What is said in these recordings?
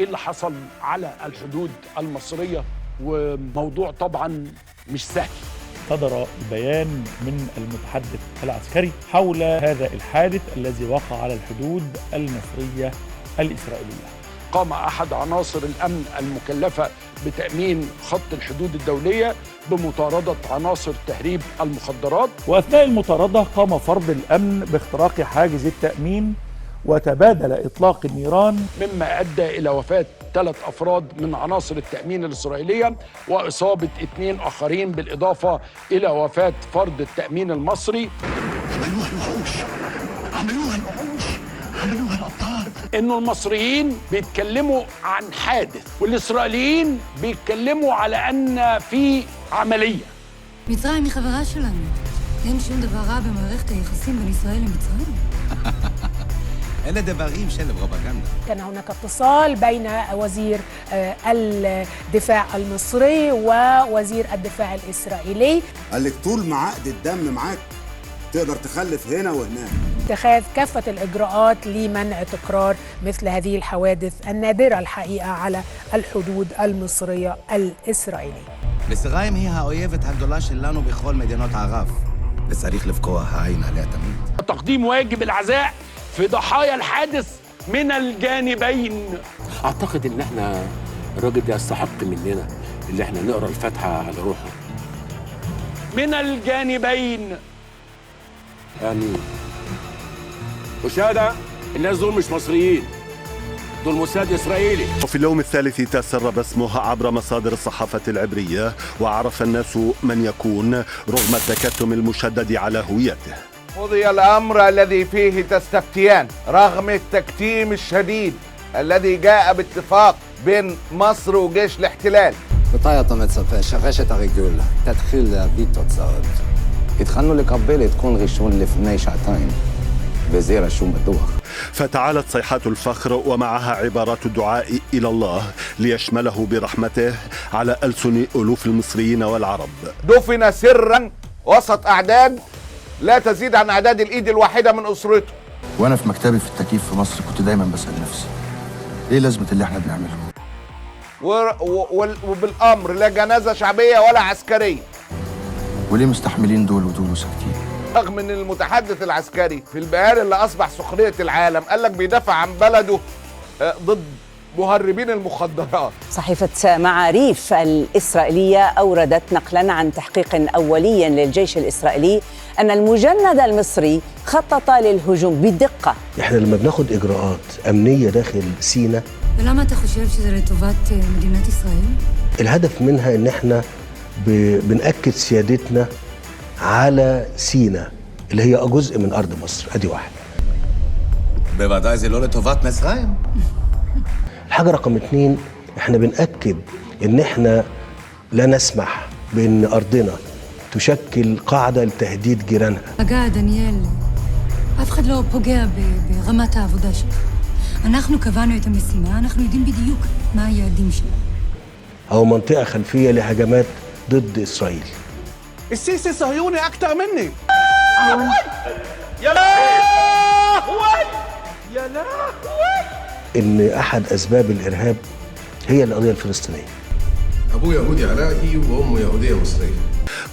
ايه اللي حصل على الحدود المصرية، وموضوع طبعا مش سهل. صدر بيان من المتحدث العسكري حول هذا الحادث الذي وقع على الحدود المصرية الإسرائيلية. قام أحد عناصر الأمن المكلفة بتأمين خط الحدود الدولية بمطاردة عناصر تهريب المخدرات، وأثناء المطاردة قام فرد الأمن باختراق حاجز التأمين وتبادل إطلاق النيران، مما أدى إلى وفاة 3 أفراد من عناصر التأمين الإسرائيلية وإصابة 2 آخرين، بالإضافة إلى وفاة فرد التأمين المصري. عملوها الوحوش، عملوها الوحوش، عملوها الأبطال. إنه المصريين بيتكلموا عن حادث والإسرائيليين بيتكلموا على أن في عملية. מצרים היא חברה שלנו. אין שום דבר רע במערכת היחסים בין ישראל למצרים. אלה דברים של פרופגנדה. كان هناك اتصال بين وزير الدفاع المصري ووزير الدفاع الإسرائيلي. قال لك طول ما عقد الدم معاك تقدر تخلف هنا وهناك. اتخاذ كافة الإجراءات لمنع تكرار مثل هذه الحوادث النادرة الحقيقة على الحدود المصرية الإسرائيلية. מצרים היא האויבת הגדולה שלנו בכל מדינות ערב, וצריך לפקוח העין עליה תמיד. تقديم واجب العزاء في ضحايا الحادث من الجانبين. اعتقد ان احنا الراجل ده يستحق مننا اللي احنا نقرا الفاتحه على روحه من الجانبين. يعني مشاهده الناس دول مش مصريين، دول موساد إسرائيلي. وفي اليوم الثالث تسرب اسمه عبر مصادر الصحافة العبرية، وعرف الناس من يكون رغم التكتم المشدد على هويته. قضي الأمر الذي فيه تستفتيان رغم التكتيم الشديد الذي جاء باتفاق بين مصر وجيش الاحتلال. מתי אתה מצפה שרשת הריגול תתחיל להביא תוצאות? התחלנו לקבל עדכון ראשון לפני שעתיים, וזה רשום בדוח. فتعالت صيحات الفخر ومعها عبارات الدعاء إلى الله ليشمله برحمته على ألسن ألوف المصريين والعرب. دفن سرا وسط أعداد لا تزيد عن أعداد الإيد الواحدة من أسرته. وأنا في مكتبي في التكييف في مصر كنت دايما بسأل نفسي إيه لازمة اللي احنا بنعمله؟ وبالأمر لا جنازة شعبية ولا عسكرية. وليه مستحملين دول ودول وساكتين؟ رغم ان المتحدث العسكري في البيان اللي اصبح سخرية العالم قال لك بيدافع عن بلده ضد مهربين المخدرات. صحيفة معاريف الإسرائيلية أوردت نقلا عن تحقيق أولي للجيش الإسرائيلي أن المجند المصري خطط للهجوم بدقة. احنا لما بناخد إجراءات أمنية داخل سيناء، ולמה אתה חושב שזה לטובת מדינת ישראל? الهدف منها ان احنا بنأكد سيادتنا على سيناء اللي هي جزء من أرض مصر. أدي واحد. בוודאי זה לא לטובת מצרים. الحاجة رقم 2، احنا بنأكد ان احنا لا نسمح بان أرضنا تشكل قاعدة لتهديد جيرانها. רגע, דניאל, אף אחד לא פוגע ברמת העבודה שלך. אנחנו קבענו את המשימה, אנחנו יודעים בדיוק מה היעדים שלנו. أو منطقة خلفية لهجمات ضد إسرائيل. السيسي صهيوني أكتر مني. يا لهوي يا لهوي. إن أحد أسباب الإرهاب هي القضية الفلسطينية. أبوه يهودي عراقي وأمه يهودية مصرية.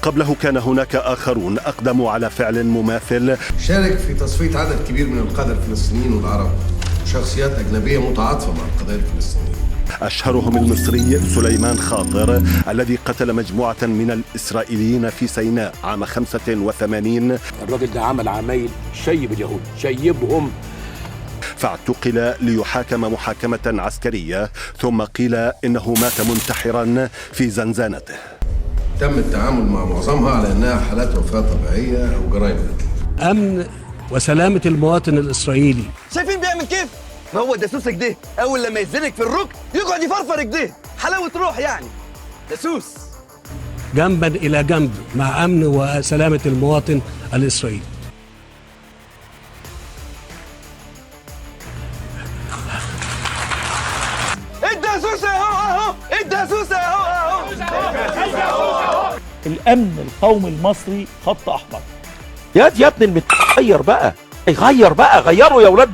قبله كان هناك آخرون أقدموا على فعل مماثل. شارك في تصفية عدد كبير من القادة الفلسطينيين والعرب، شخصيات أجنبية متعاطفة مع القضايا الفلسطينية. أشهرهم المصري سليمان خاطر الذي قتل مجموعة من الإسرائيليين في سيناء عام 85. الراجل ده عمل عمايل شيب اليهود، شيبهم. فاعتقل ليحاكم محاكمة عسكرية، ثم قيل إنه مات منتحرا في زنزانته. تم التعامل مع معظمها على أنها حالات وفاة طبيعية أو جرائم قتل. أمن وسلامة المواطن الإسرائيلي. شايفين بيعمل كيف؟ ما هو دسوس كده، أول لما يزلك في الركن يقعد يفرفر كده، حلاوة روح يعني. دسوس. جنبا إلى جنب مع أمن وسلامة المواطن الإسرائيلي. الدسوس أهو، الدسوس أهو. الأمن القومي المصري خط أحمر. يا ابني المتغير بقى، غير بقى، غيروا يا ولاد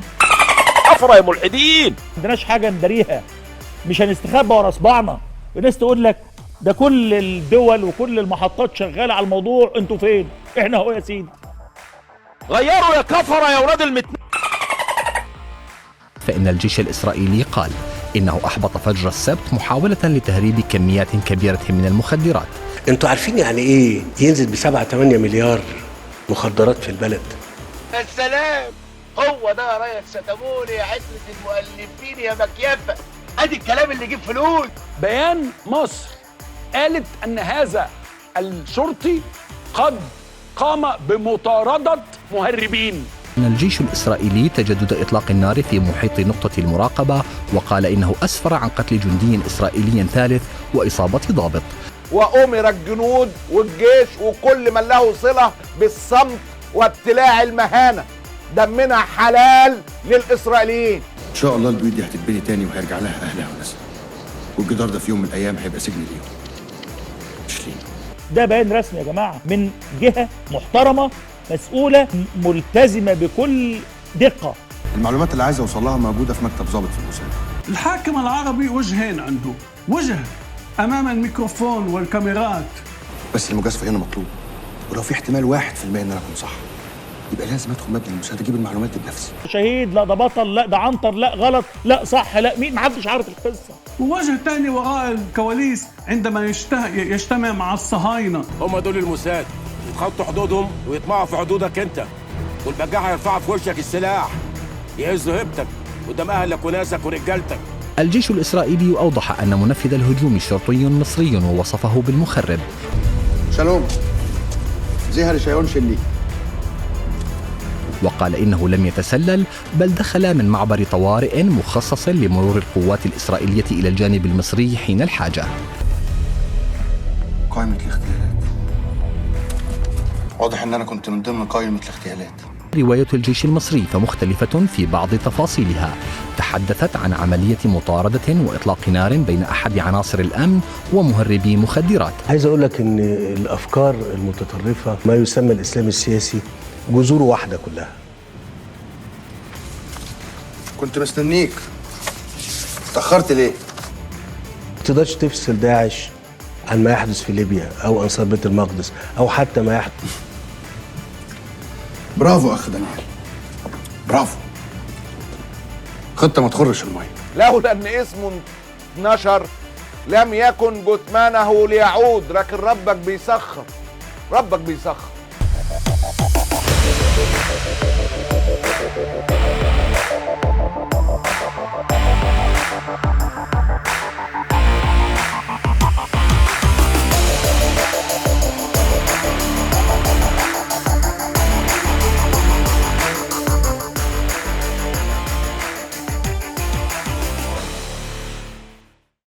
كفرة يا ملحدين. ما عندناش حاجة نداريها، مش هنستخبى ورا صباعنا. الناس تقول لك ده كل الدول وكل المحطات شغاله على الموضوع، انتوا فين؟ احنا اهو يا سيدي. غيروا يا كفره يا ولاد فإن الجيش الإسرائيلي قال إنه أحبط فجر السبت محاولة لتهريب كميات كبيرة من المخدرات. انتوا عارفين يعني ايه ينزل ب7-8 مليار مخدرات في البلد؟ السلام، هو ده يا ريس ستموني يا حته المؤلفين يا مكيفه، ادي الكلام اللي يجيب فلوس. بيان مصر قالت ان هذا الشرطي قد قام بمطاردة مهربين. إن الجيش الإسرائيلي تجدد إطلاق النار في محيط نقطة المراقبة، وقال إنه أسفر عن قتل جندي إسرائيلي ثالث وإصابة ضابط. وأمر الجنود والجيش وكل من له صلة بالصمت وابتلاع المهانة. دمنا حلال للإسرائيليين. ان شاء الله البيوت دي هتتبني تاني وهيرجع لها اهلها وناسها، والجدار ده في يوم من الايام هيبقى سجن ليهم مش لينا. ده بيان رسمي يا جماعه من جهه محترمه مسؤوله ملتزمه بكل دقه. المعلومات اللي عايز اوصل لها موجوده في مكتب ضابط في الموساد. الحاكم العربي وجهين عنده، وجه أمام الميكروفون والكاميرات، بس المجازفه هنا مطلوب، ولو في احتمال 1% ان انا اكون صح يبقى لازم ادخل مبنى الموساد اجيب المعلومات دي بنفسي. شهيد، لا ده بطل، لا ده عنتر، لا غلط، لا صح، لا مين، محدش عارف القصه. ووجه تاني وراء الكواليس عندما يجتمع مع الصهاينة. هم دول الموساد، يتخطوا حدودهم ويطمعوا في حدودك انت، والبجاحة يرفعوا في وشك السلاح يهزوا هيبتك قدام اهلك وناسك ورجالتك. الجيش الإسرائيلي أوضح أن منفذ الهجوم شرطي مصري ووصفه بالمخرب. شالوم زهر شيون شلي. وقال إنه لم يتسلل، بل دخل من معبر طوارئ مخصص لمرور القوات الإسرائيلية إلى الجانب المصري حين الحاجة. قائمة الاغتيالات، واضح ان انا كنت من ضمن قائمة الاغتيالات. رواية الجيش المصري فمختلفة في بعض تفاصيلها، تحدثت عن عملية مطاردة وإطلاق نار بين أحد عناصر الأمن ومهربي مخدرات. عايز اقول لك ان الافكار المتطرفة ما يسمى الاسلام السياسي جذوره واحدة كلها. كنت مستنيك، اتأخرت ليه؟ ما تقدرش تفصل داعش عن ما يحدث في ليبيا او انصار بيت المقدس او حتى ما يحدث. برافو اخ دانيال، برافو. خطة ما تخرش المية. لولا ان اسمه نشر لم يكن جثمانه ليعود، لكن ربك بيسخر، ربك بيسخر.